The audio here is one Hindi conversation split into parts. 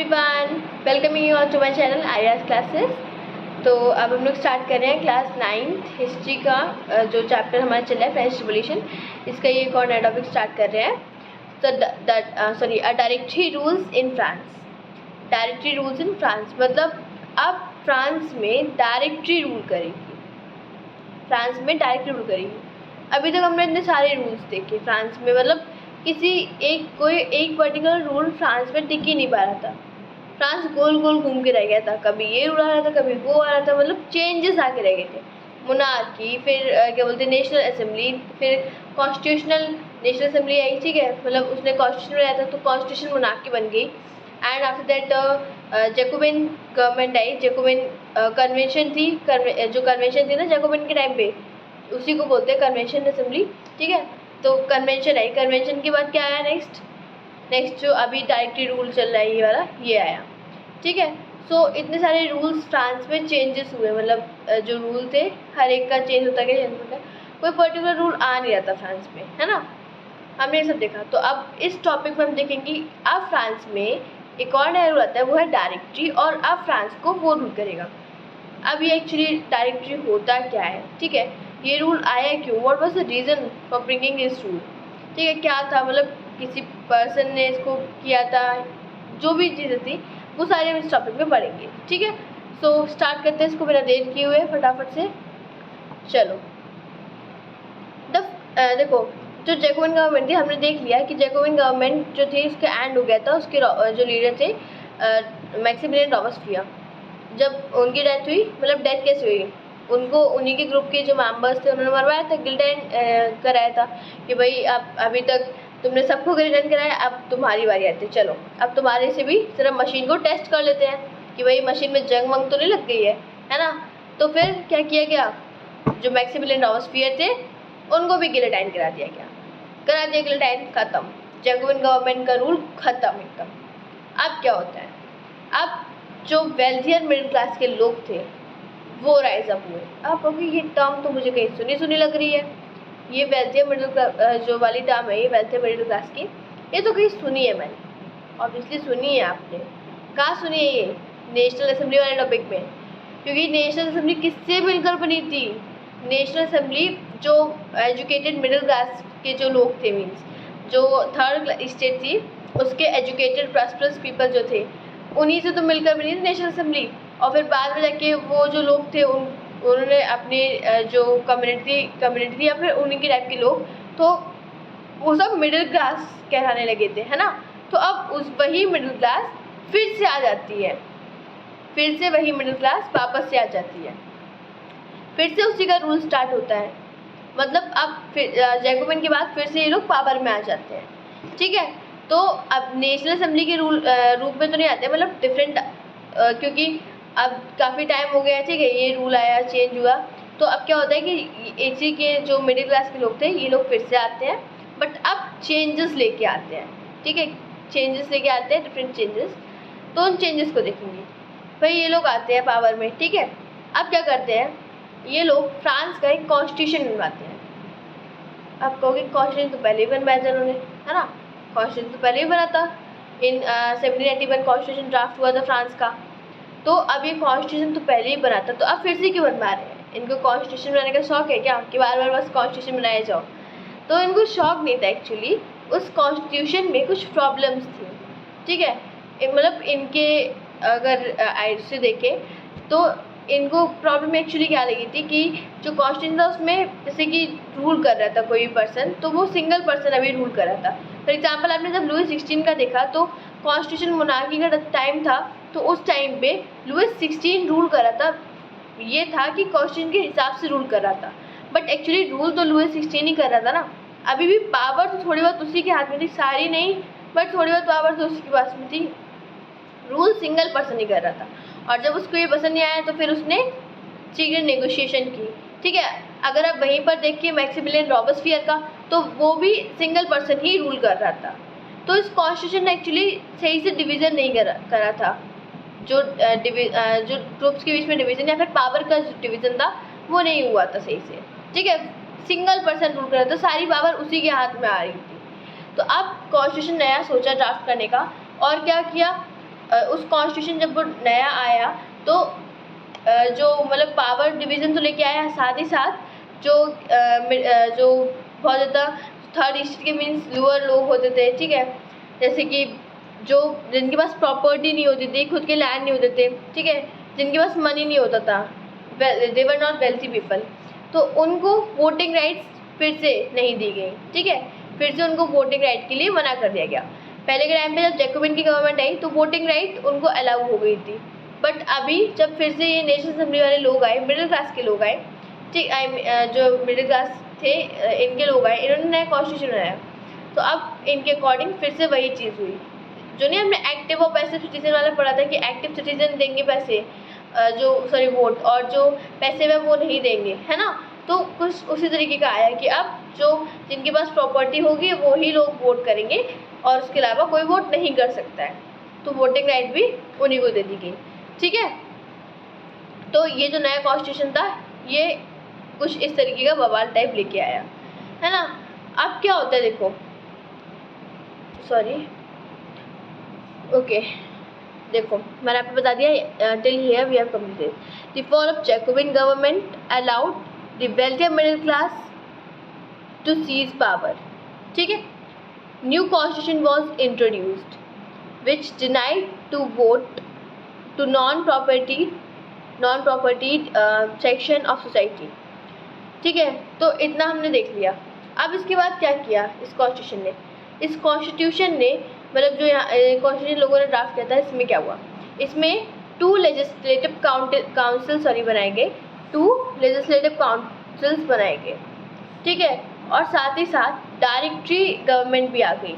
Everyone, welcoming you all to my channel Arya's classes. तो अब हम लोग स्टार्ट कर रहे हैं क्लास 9th हिस्ट्री का जो चैप्टर हमारा चल रहा है फ्रेंच रिवॉल्यूशन, इसका ये एक और नया टॉपिक स्टार्ट कर रहे हैं। तो directory rules in France. Directory rules in France मतलब अब फ्रांस में डायरेक्टरी रूल करेगी। फ्रांस में डायरेक्टरी रूल करेगी। अभी तक हमने इतने सारे रूल्स देखे फ्रांस में, मतलब कोई एक पर्टिकुलर रूल फ्रांस में टिक ही नहीं पा रहा था। फ्रांस गोल गोल घूम के रह गया था, कभी ये रूल आ रहा था, कभी वो आ रहा था, मतलब चेंजेस आके रह गए थे। मोनार्की, फिर क्या बोलते हैं नेशनल असेंबली, फिर कॉन्स्टिट्यूशनल नेशनल असेंबली आई, ठीक है, मतलब उसने कॉन्स्टिट्यूशन बनाया था तो कॉन्स्टिट्यूशन मोनार्की बन गई। And after that Jacobian government I, Jacobian convention थी, जो कन्वेंशन थी ना जैकोबिन के टाइम पे, उसी को बोलते हैं कन्वेंशन असेंबली, ठीक है। तो कन्वेंशन आई, कन्वेंशन के बाद क्या आया नेक्स्ट जो अभी डायरेक्टरी रूल चल रहा है ये वाला, ये आया, ठीक है। सो इतने सारे रूल्स फ्रांस में चेंजेस हुए, मतलब जो रूल थे हर एक का चेंज होता गया, कोई पर्टिकुलर रूल आ नहीं रहा था फ्रांस में, है ना। हमने ये सब देखा। तो अब इस टॉपिक में हम देखेंगे अब फ्रांस में एक और नया रूल आता है, वो है डायरेक्टरी, और अब फ्रांस को वो रूल करेगा। अब ये एक्चुअली डायरेक्टरी होता क्या है, ठीक है, ये रूल आया क्यों, what was the reason for bringing this rule, ठीक है, क्या था, मतलब किसी पर्सन ने इसको किया था, जो भी चीज़ें थी वो सारे हम इस टॉपिक में पढ़ेंगे, ठीक है। सो स्टार्ट करते हैं इसको बिना देर किए हुए फटाफट से। चलो देखो, जो जैकोबिन गवर्नमेंट थी, हमने देख लिया कि जैकोबिन गवर्नमेंट जो थी उसके एंड हो गया था, उसके जो लीडर थे मैक्सिमिलियन रॉबेस्पियर, जब उनकी डेथ हुई, मतलब डेथ कैसे हुई, उनको उन्हीं के ग्रुप के जो मेंबर्स थे उन्होंने मरवाया था, गिल्टाइन कराया था कि भाई अब अभी तक तुमने सबको गिल्टाइन कराया, अब तुम्हारी बारी आती है, चलो अब तुम्हारे से भी सिर्फ मशीन को टेस्ट कर लेते हैं कि भाई मशीन में जंग वंग तो नहीं लग गई है ना। तो फिर क्या किया गया, जो मैक्सिमिलियन रॉबेस्पियर थे उनको भी गिल्टाइन करा दिया गिल्टाइन, खत्म, जैकोबिन गवर्नमेंट का रूल खत्म एकदम। अब क्या होता है, अब जो वेल्थियर मिडिल क्लास के लोग थे वो राइज अप हुए। अब अभी ये टर्म तो मुझे कहीं सुनी लग रही है, ये वेल्थियर मिडिल क्लास जो वाली टर्म है, ये वेल्थियर मिडिल क्लास की, ये तो कहीं सुनी है मैंने, ऑब्वियसली सुनी है आपने। कहाँ सुनी है ये, नेशनल असेंबली वाले टॉपिक में, क्योंकि नेशनल असेंबली किससे मिलकर बनी थी, नेशनल असेंबली जो एजुकेटेड मिडिल क्लास के जो लोग थे, मीन्स जो थर्ड स्टेट थी उसके एजुकेटेड प्रॉस्परस पीपल जो थे, उन्हीं से तो मिलकर बनी थी नेशनल असेंबली। और फिर बाद में जाके वो जो लोग थे उन्होंने अपने जो कम्युनिटी या फिर उन्हीं के टाइप के लोग, तो वो सब मिडिल क्लास कहलाने लगे थे, है ना। तो अब वही मिडिल क्लास फिर से आ जाती है, फिर से वही मिडिल क्लास वापस से आ जाती है, फिर से उसी का रूल स्टार्ट होता है, मतलब अब फिर जैकोबिन के बाद फिर से ये लोग पावर में आ जाते हैं, ठीक है। तो अब नेशनल असेंबली के रूप में तो नहीं आते, मतलब डिफरेंट, क्योंकि अब काफ़ी टाइम हो गया है, ठीक है, ये रूल आया, चेंज हुआ। तो अब क्या होता है कि इसी के जो मिडिल क्लास के लोग थे ये लोग फिर से आते हैं, बट अब चेंजेस लेके आते हैं, ठीक है, चेंजेस लेके आते हैं, डिफरेंट चेंजेस। तो उन चेंजेस को देखेंगे। भाई ये लोग आते हैं पावर में, ठीक है, अब क्या करते हैं ये लोग, फ्रांस का एक कॉन्स्टिट्यूशन बनवाते हैं। आप कहोगे कॉन्स्टिट्यूशन तो पहले ही बनवाया था उन्होंने, है ना, कॉन्स्टिट्यूशन तो पहले ही बना था, इन 1791 कॉन्स्टिट्यूशन ड्राफ्ट हुआ था फ्रांस का। तो अब ये कॉन्स्टिट्यूशन तो पहले ही बना था, तो अब फिर से क्यों बनवा रहे हैं, इनको कॉन्स्टिट्यूशन बनाने का शौक है क्या कि बार बार बस कॉन्स्टिट्यूशन बनाया जाओ। तो इनको शौक नहीं था, एक्चुअली उस कॉन्स्टिट्यूशन में कुछ प्रॉब्लम्स थी, ठीक है, मतलब इनके अगर आइड से देखें तो इनको प्रॉब्लम एक्चुअली क्या लगी थी कि जो कॉन्स्टिट्यूशन था उसमें जैसे कि रूल कर रहा था कोई पर्सन, तो वो सिंगल पर्सन अभी रूल कर रहा था। फॉर एग्जाम्पल आपने जब लुई 16 का देखा तो कॉन्स्टिट्यूशन मोनार्की का टाइम था, तो उस टाइम पे लुई 16 रूल कर रहा था, ये था कि कॉन्स्टिट्यूशन के हिसाब से रूल कर रहा था, बट एक्चुअली रूल तो लुई 16 ही कर रहा था ना। अभी भी पावर तो थोड़ी बहुत उसी के हाथ में थी, सारी नहीं बट थोड़ी बहुत पावर तो उसी के पास में थी, रूल सिंगल पर्सन ही कर रहा था। और जब उसको ये पसंद नहीं आया तो फिर उसने सीक्रेट नेगोशिएशन की, ठीक है। अगर आप वहीं पर देखिए मैक्सिमिलियन रॉबेस्पियर का, तो वो भी सिंगल पर्सन ही रूल कर रहा था। तो इस कॉन्स्टिट्यूशन ने एक्चुअली सही से डिवीज़न नहीं करा था, जो ग्रुप्स के बीच में डिवीज़न या फिर पावर का जो डिवीज़न था वो नहीं हुआ था सही से, ठीक है, सिंगल पर्सन रूल कर रहा था, सारी पावर उसी के हाथ में आ रही थी। तो अब कॉन्स्टिट्यूशन नया सोचा ड्राफ्ट करने का, और क्या किया, उस कॉन्स्टिट्यूशन जब वो नया आया तो जो मतलब पावर डिवीज़न तो लेके आया, साथ ही साथ जो बहुत ज़्यादा थर्ड स्टेट के मीन्स लोअर लोग होते थे, ठीक है, जैसे कि जो जिनके पास प्रॉपर्टी नहीं होती थी, खुद के लैंड नहीं होते थे, ठीक है, जिनके पास मनी नहीं होता था, दे वर नॉट वेल्थी पीपल, तो उनको वोटिंग राइट्स फिर से नहीं दी गई, ठीक है, फिर से उनको वोटिंग राइट के लिए मना कर दिया गया। पहले के टाइम पे जब जैकोबिन की गवर्नमेंट आई तो वोटिंग राइट उनको अलाउ हो गई थी, बट अभी जब फिर से ये नेशनल असेंबली वाले लोग आए, मिडिल क्लास के लोग आए, ठीक, जो मिडिल क्लास थे इनके लोग आए, इन्होंने नया कॉन्स्टिट्यूशन बनाया, तो अब इनके अकॉर्डिंग फिर से वही चीज़ हुई जो नहीं हमने एक्टिव और पैसिव सिटीजन वाला पढ़ा था कि एक्टिव सिटीजन देंगे पैसे, वोट, और जो पैसे है वो नहीं देंगे, है ना। तो कुछ उसी तरीके का आया कि अब जो जिनके पास प्रॉपर्टी होगी वो ही लोग वोट करेंगे और उसके अलावा कोई वोट नहीं कर सकता है, तो वोटिंग राइट भी उन्हीं को दे दी गई, ठीक है। तो ये जो नया कॉन्स्टिट्यूशन था ये कुछ इस तरीके का बवाल टाइप लेके आया, है ना। अब क्या होता है देखो, देखो मैंने आपको बता दिया, till here we have completed. The fall of Jacobin government allowed the wealthier middle class to seize power, ठीक है। New constitution was introduced which denied to vote to non property section of society, ठीक है। तो इतना हमने देख लिया। अब इसके बाद क्या किया इस कॉन्स्टिट्यूशन ने मतलब जो यहाँ कॉन्स्टिट्यूशन लोगों ने ड्राफ्ट किया था, इसमें क्या हुआ, इसमें 2 लेजिस्लेटिव काउंसिल्स बनाए गए, 2 लेजिस्लेटिव काउंसिल्स बनाए गए, ठीक है। और साथ ही साथ डायरेक्टरी गवर्नमेंट भी आ गई।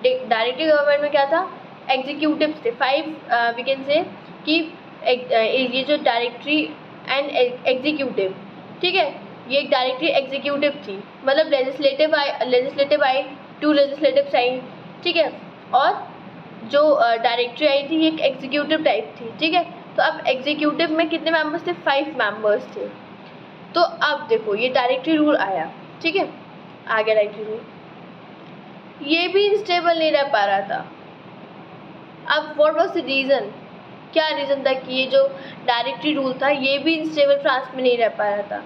डायरेक्टरी गवर्नमेंट में क्या था, एग्जीक्यूटिव थे 5, वी कैन से कि ये जो डायरेक्टरी एंड एग्जीक्यूटिव, ठीक है, ये एक डायरेक्टरी एग्जीक्यूटिव थी, मतलब लेजिस्लेटिव आई 2 लेजिस्लेटिव आई, ठीक है, और जो डायरेक्टरी आई थी ये एक एग्जीक्यूटिव टाइप थी, ठीक है। तो अब एग्जीक्यूटिव में कितने मेंबर्स थे, 5 मेंबर्स थे। तो अब देखो ये डायरेक्टरी रूल आया, ठीक है, आ गया डायरेक्टरी रूल, ये भी इंस्टेबल नहीं रह पा रहा था। अब व्हाट वाज द रीज़न, क्या रीज़न था कि ये जो डायरेक्टरी रूल था ये भी इंस्टेबल फ्रांस में नहीं रह पा रहा था,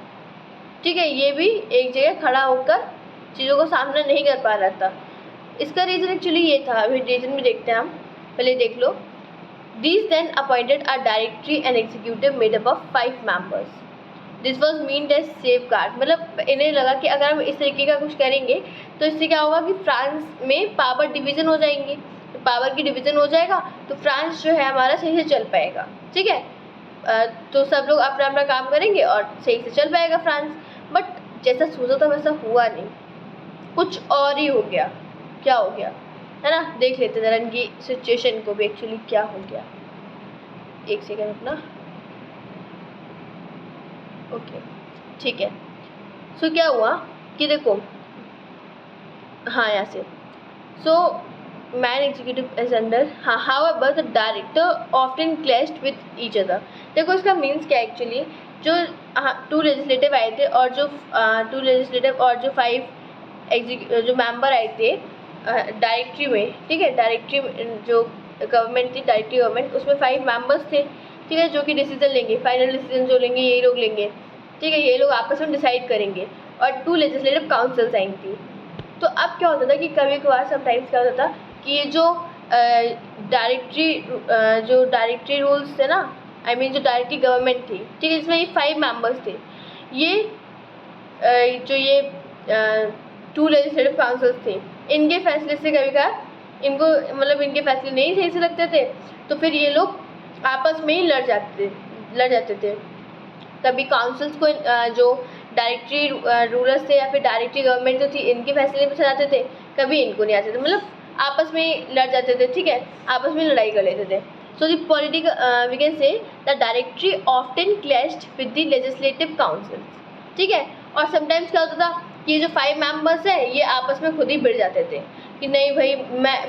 ठीक है, ये भी एक जगह खड़ा होकर चीज़ों को सामना नहीं कर पा रहा था। इसका रीज़न एक्चुअली ये था, अभी रीज़न भी देखते हैं हम, पहले देख लो। These then appointed a directory and executive made up of 5 members. This was meant as safeguard, मतलब इन्हें लगा कि अगर हम इस तरीके का कुछ करेंगे तो इससे क्या होगा कि फ्रांस में पावर डिवीज़न हो जाएंगे, पावर की डिवीज़न हो जाएगा तो फ्रांस जो है हमारा सही से चल पाएगा, ठीक है। तो सब लोग अपना अपना काम करेंगे और सही से चल पाएगा फ्रांस। बट जैसा सोचा था वैसा हुआ नहीं, कुछ और ही हो गया। क्या हो गया, है ना, देख लेते ज़रा इनकी सिचुएशन को भी एक्चुअली क्या हो गया। एक सेकेंड अपना, ओके, ठीक है। सो क्या हुआ कि देखो, हाँ यहाँ से, so main executive as under, हाँ, however the director often clashed with each other. देखो इसका मीन्स क्या है एक्चुअली, जो 2 लेजिस्लेटिव आए थे और जो 2 लेजिस्लेटिव और जो 5 जो मेंबर आए थे डायरेक्टरी में, ठीक है, डायरेक्टरी जो गवर्नमेंट थी, डायरेक्टरी गवर्नमेंट, उसमें 5 मेंबर्स थे, ठीक है, जो कि डिसीजन लेंगे, फाइनल डिसीजन जो लेंगे यही लोग लेंगे, ठीक है, ये लोग आपस में डिसाइड करेंगे। और 2 लेजिस्लेटिव काउंसिल्स आई थी। तो अब क्या होता था कि कभी कभार समटाइम्स क्या होता था कि ये जो डायरेक्टरी रूल्स थे ना, आई मीन जो डायरेक्टरी गवर्नमेंट थी, ठीक है, इसमें ये 5 मेंबर्स थे, ये जो ये 2 लेजिस्लेटिव काउंसिल्स थे, इनके फैसले से कभी कभार इनको मतलब इनके फैसले नहीं सही से लगते थे, तो फिर ये लोग आपस में ही लड़ जाते थे। कभी काउंसिल्स को जो डायरेक्टरी रूलर्स थे या फिर डायरेक्टरी गवर्नमेंट जो थी इनके फैसले पे चलाते थे, कभी इनको नहीं आते थे, मतलब आपस में ही लड़ जाते थे, ठीक है, आपस में लड़ाई कर लेते थे। So the political we can say the directory often clashed with the legislative councils, ठीक है। और समटाइम्स क्या होता था कि ये जो 5 मेंबर्स हैं ये आपस में खुद ही भिड़ जाते थे कि नहीं भाई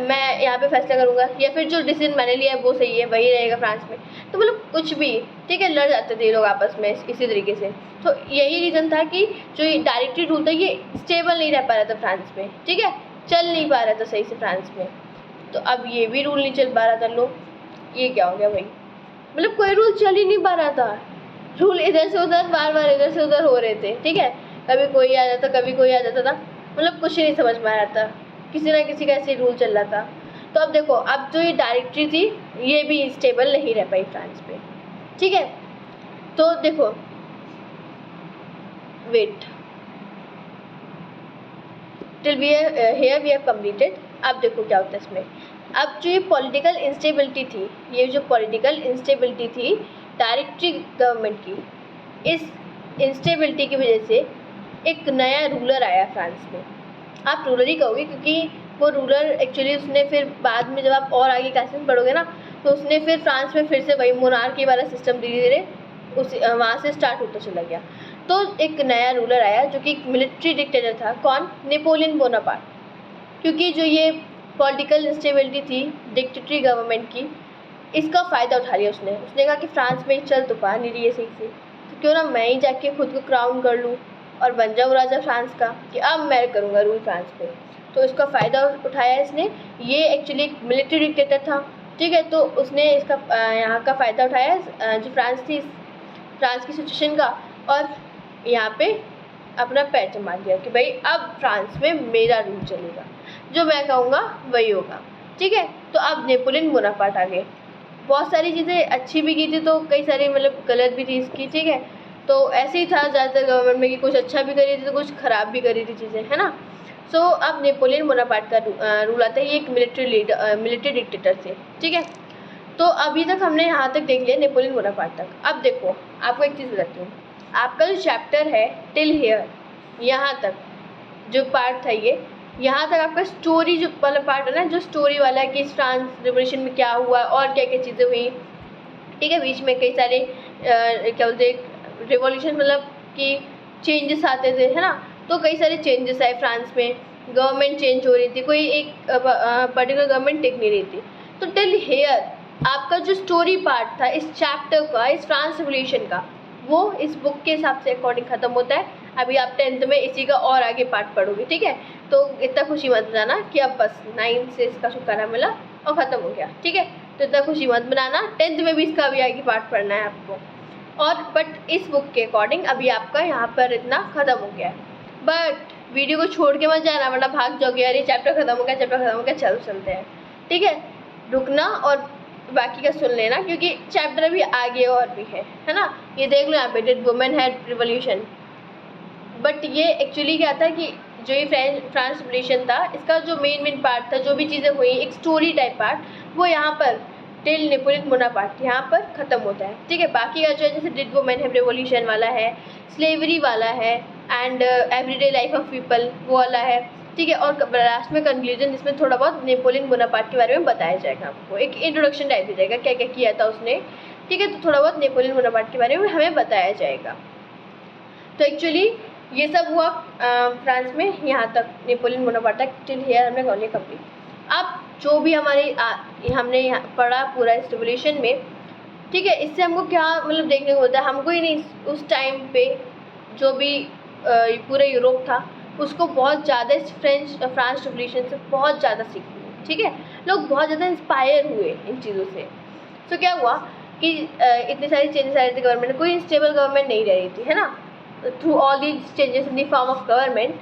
मैं यहाँ पे फैसला करूँगा, या फिर जो डिसीजन मैंने लिया है वो सही है, वही रहेगा फ्रांस में, तो मतलब कुछ भी, ठीक है, लड़ जाते थे ये लोग आपस में इसी तरीके से। तो यही रीज़न था कि जो ये डायरेक्टरी रूल था ये स्टेबल नहीं रह पा रहा था फ्रांस में, ठीक है, चल नहीं पा रहा था सही से फ्रांस में। तो अब ये भी रूल नहीं चल पा रहा था, लो ये क्या हो गया भाई, मतलब कोई रूल चल ही नहीं पा रहा था, रूल इधर से उधर बार बार इधर से उधर हो रहे थे, ठीक है, कभी कोई आ जाता कभी कोई आ जाता था, मतलब कुछ ही नहीं समझ में आ रहा था, किसी ना किसी का ऐसे रूल चल रहा था। तो अब देखो, अब जो ये डायरेक्टरी थी ये भी स्टेबल नहीं रह पाई फ्रांस पे, ठीक है। तो देखो, wait till we here we have completed. अब देखो क्या होता है इसमें, अब जो ये पॉलिटिकल इंस्टेबिलिटी थी, ये जो पॉलिटिकल इंस्टेबिलिटी थी डायरेक्टरी गवर्नमेंट की, इस इंस्टेबिलिटी की वजह से एक नया रूलर आया फ्रांस में। आप रूलर ही कहोगे क्योंकि वो रूलर एक्चुअली उसने फिर बाद में जब आप और आगे क्लासेस में पढ़ोगे ना, तो उसने फिर फ्रांस में फिर से वही मोनार्की वाला सिस्टम धीरे धीरे उस वहाँ से स्टार्ट होता चला गया। तो एक नया रूलर आया जो कि एक मिलिट्री डिक्टेटर था। कौन? Napoleon Bonaparte. क्योंकि जो ये पॉलिटिकल इंस्टेबिलिटी थी डिक्टेटरी गवर्नमेंट की, इसका फ़ायदा उठा लिया उसने। उसने कहा कि फ्रांस में चल तो पा नहीं रही है सही से, तो क्यों ना मैं ही जाके खुद को क्राउन कर लूँ और बन जाऊँ राजा फ्रांस का, कि अब मैं करूँगा रूल फ्रांस पे। तो इसका फ़ायदा उठाया इसने। ये एक्चुअली एक मिलिट्री डिक्टेटर था, ठीक है। तो उसने इसका यहाँ का फ़ायदा उठाया, जो फ्रांस थी, फ्रांस की सिचुएशन का, और यहाँ पे अपना पैर जमा दिया कि भाई अब फ्रांस में मेरा रूल चलेगा, जो मैं कहूँगा वही होगा, ठीक है। तो अब नेपोलियन बोनापार्ट आ गए। बहुत सारी चीज़ें अच्छी भी की थी, तो कई सारी मतलब गलत भी थी इसकी, ठीक है। तो ऐसे ही था ज़्यादातर गवर्नमेंट में कि कुछ अच्छा भी करी थी तो कुछ ख़राब भी करी थी चीज़ें, है ना। सो अब नेपोलियन बोनापार्ट का रूल आता है। ये एक मिलिट्री डिक्टेटर थे, ठीक है। तो अभी तक हमने यहाँ तक देख लिया नेपोलियन बोनापार्ट तक। अब देखो, आपको एक चीज़ बताती हूँ, आपका जो चैप्टर है टिल हियर, यहाँ तक जो पार्ट था ये, यहाँ तक आपका स्टोरी जो वाला पार्ट है ना, जो स्टोरी वाला है कि इस फ्रांस रिवोल्यूशन में क्या हुआ और क्या क्या चीज़ें हुई, ठीक है। बीच में कई सारे क्या बोलते हैं रिवॉल्यूशन, मतलब कि चेंजेस आते थे, है ना। तो कई सारे चेंजेस आए फ्रांस में, गवर्नमेंट चेंज हो रही थी, कोई एक पर्टिकुलर गवर्नमेंट टिक नहीं रही थी। तो टिल हेयर आपका जो स्टोरी पार्ट था इस चैप्टर का, इस फ्रांस रिवॉल्यूशन का, वो इस बुक के हिसाब से अकॉर्डिंग ख़त्म होता है। अभी आप 10th में इसी का और आगे पार्ट पढ़ोगे, ठीक है। तो इतना खुशी मत जाना कि अब बस 9 से इसका छुटकारा मिला और ख़त्म हो गया, ठीक है। तो इतना खुशी मत बनाना, 10th में भी इसका अभी आगे पार्ट पढ़ना है आपको। और बट इस बुक के अकॉर्डिंग अभी आपका यहाँ पर इतना ख़त्म हो गया है। बट वीडियो को छोड़ के मत जाना, वरना भाग जाओगे, अरे चैप्टर ख़त्म हो गया, चैप्टर ख़त्म हो गया, चलो चलते हैं, ठीक है। रुकना और बाकी का सुन लेना, क्योंकि चैप्टर अभी आगे और भी है ना। ये देख लो यहाँ पे, did women had revolution. But ये एक्चुअली क्या था कि जो ये फ्रांस रिवॉल्यूशन था, इसका जो मेन पार्ट था, जो भी चीज़ें हुई, एक स्टोरी टाइप पार्ट, वो यहाँ पर टिल नेपोलियन बोनापार्ट यहाँ पर ख़त्म होता है, ठीक है। बाकी का जो है, जैसे डिड वुमेन हैव रिवॉल्यूशन वाला है, स्लेवरी वाला है, and everyday life of people वो वाला है, ठीक है। और लास्ट में कंक्लूजन, जिसमें थोड़ा बहुत नेपोलियन बोनापार्ट के बारे में बताया जाएगा, आपको एक इंट्रोडक्शन टाइप दी जाएगा, क्या क्या किया था उसने, ठीक है। तो थोड़ा बहुत नेपोलियन बोनापार्ट के बारे में हमें बताया जाएगा। तो एक्चुअली ये सब हुआ फ्रांस में, यहाँ तक नेपोलियन बोनापार्ट तक टिल हियर हमने कर लिया कंप्लीट। अब जो भी हमने यहाँ पढ़ा पूरा इस रिवॉल्यूशन में, ठीक है, इससे हमको क्या मतलब देखने को होता है, हमको ही नहीं, उस टाइम पे जो भी पूरा यूरोप था उसको बहुत ज़्यादा इस फ्रांस रिवॉल्यूशन से बहुत ज़्यादा सीख मिली, ठीक है। लोग बहुत ज़्यादा इंस्पायर हुए इन चीज़ों से। तो क्या हुआ कि इतनी सारी चेंजेस आ रही थी गवर्नमेंट में, कोई स्टेबल गवर्नमेंट नहीं रह रही थी, है ना। Through all these changes in the form of government,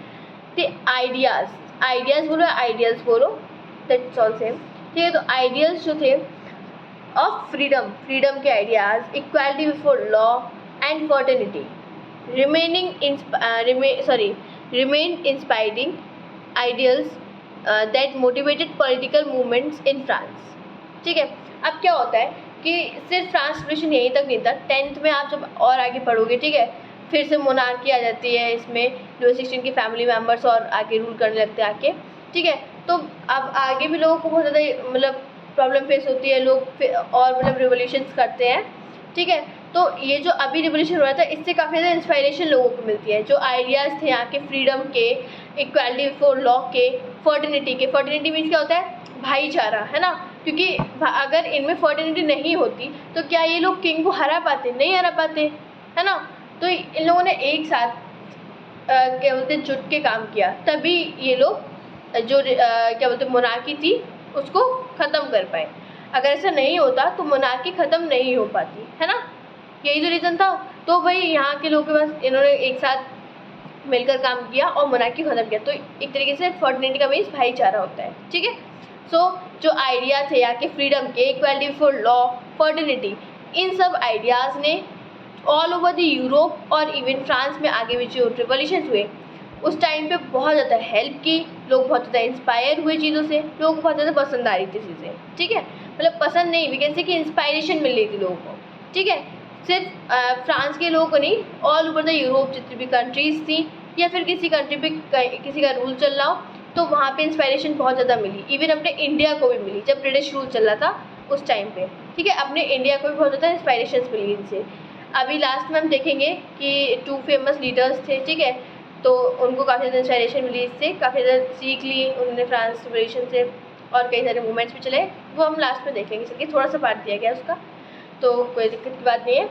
the ideas बोलो, आइडियल्स बोलो, दैट्स ऑल सेम, ठीक है। तो आइडियल्स जो थे ऑफ फ्रीडम के ideas, equality before law and fraternity, remained inspiring ideals that motivated political movements in France, ठीक है। अब क्या होता है कि सिर्फ फ्रांस रिवॉल्यूशन यहीं तक नहीं था, 10th में आप जब और आगे पढ़ोगे, ठीक है, फिर से मोनार्की आ जाती है इसमें, लुई 16 की फैमिली मेम्बर्स और आगे रूल करने लगते हैं आके, ठीक है। तो अब आगे भी लोगों को बहुत ज़्यादा मतलब प्रॉब्लम फेस होती है, लोग और मतलब रिवोल्यूशंस करते हैं, ठीक है। तो ये जो अभी रिवोल्यूशन हो रहा था, इससे काफ़ी ज़्यादा इंस्पायरेशन लोगों को मिलती है। जो आइडियाज़ थे यहाँ के फ्रीडम के, इक्वालिटी बिफोर लॉ के, फर्टिनिटी के, फर्टिनिटी मीन्स क्या होता है, भाईचारा, है ना। क्योंकि अगर इनमें फर्टिनिटी नहीं होती तो क्या ये लोग किंग को हरा पाते, नहीं हरा पाते, है ना। तो इन लोगों ने एक साथ क्या बोलते हैं जुट के काम किया, तभी ये लोग जो क्या बोलते हैं मोनार्की थी उसको ख़त्म कर पाए। अगर ऐसा नहीं होता तो मोनार्की ख़त्म नहीं हो पाती, है ना। यही तो रीज़न था। तो भाई यहाँ के लोगों के पास इन्होंने एक साथ मिलकर काम किया और मोनार्की ख़त्म किया। तो एक तरीके से फर्टिनिटी का मीन्स भाईचारा होता है, ठीक है। सो जो आइडिया थे यहाँ के फ्रीडम के, इक्वालिटी बिफोर लॉ, फर्टिनिटी, इन सब आइडियाज़ ने ऑल ओवर द यूरोप और इवन फ्रांस में आगे भी जो रिवॉल्यूशंस हुए उस टाइम पे बहुत ज़्यादा हेल्प की। लोग बहुत ज़्यादा इंस्पायर हुए चीज़ों से, लोगों को बहुत ज़्यादा पसंद आ रही थी चीज़ें, ठीक है। मतलब पसंद नहीं, वी कैन से कि इंस्पायरेशन मिल रही थी लोगों को, ठीक है। सिर्फ फ्रांस के लोगों को नहीं, ऑल ओवर द यूरोप जितनी भी कंट्रीज़ थी या फिर किसी कंट्री पे किसी का रूल चल रहा हो तो वहाँ पे इंस्पायरेशन बहुत ज़्यादा मिली। इवन अपने इंडिया को भी मिली जब ब्रिटिश रूल चल रहा था उस टाइम पे, ठीक है। अपने इंडिया को भी बहुत ज़्यादा इंस्पायरेशन मिली इनसे। अभी लास्ट में हम देखेंगे कि 2 फेमस लीडर्स थे, ठीक है। तो उनको काफ़ी ज़्यादा इंस्पायरेशन मिली इससे, काफ़ी ज़्यादा सीख ली उन्होंने फ्रांस रिवॉल्यूशन से और कई सारे मूवमेंट्स भी चले, वो हम लास्ट में देखेंगे। चलिए थोड़ा सा पार्ट दिया गया उसका, तो कोई दिक्कत की बात नहीं है।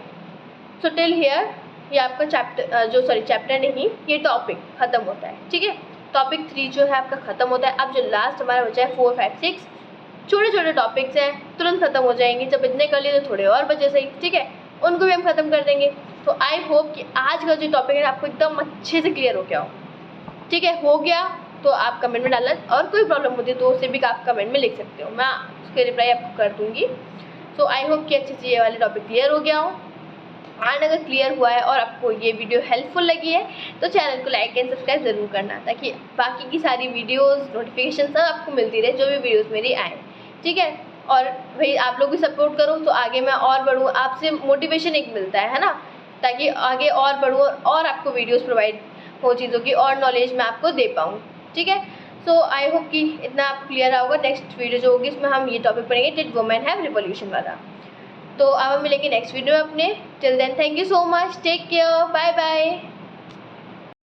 सो टिल हियर ये आपका चैप्टर नहीं, ये टॉपिक ख़त्म होता है, ठीक है। टॉपिक 3 जो है आपका ख़त्म होता है। अब जो लास्ट हमारा बचा है 4, 5, 6 छोटे छोटे टॉपिक्स हैं, तुरंत ख़त्म हो जाएंगे। जब इतने कर लिए तो थोड़े और बचे सही, ठीक है, उनको भी हम ख़त्म कर देंगे। तो आई होप कि आज का जो टॉपिक है आपको एकदम अच्छे से क्लियर हो गया हो, ठीक है। हो गया तो आप कमेंट में डालना, और कोई प्रॉब्लम होती है तो उसे भी आप कमेंट में लिख सकते हो, मैं उसके रिप्लाई आपको कर दूँगी। सो आई होप कि अच्छे से ये वाले टॉपिक क्लियर हो गया हो। एंड अगर क्लियर हुआ है और आपको ये वीडियो हेल्पफुल लगी है तो चैनल को लाइक एंड सब्सक्राइब ज़रूर करना, ताकि बाकी की सारी वीडियोस नोटिफिकेशन सब आपको मिलती रहे जो भी वीडियोस मेरी आए, ठीक है। और भाई आप लोग भी सपोर्ट करो तो आगे मैं और बढ़ूँ, आपसे मोटिवेशन एक मिलता है ना, ताकि आगे और बढ़ूँ और आपको वीडियोस प्रोवाइड हो, चीज़ों की और नॉलेज मैं आपको दे पाऊँ, ठीक है। सो आई होप कि इतना आपको क्लियर होगा। नेक्स्ट वीडियो जो होगी उसमें हम ये टॉपिक पढ़ेंगे, डिड वुमेन हैव रिवॉल्यूशन वाला। तो अब हम मिलेंगे नेक्स्ट वीडियो में अपने। Till then thank you so much, take care, bye bye.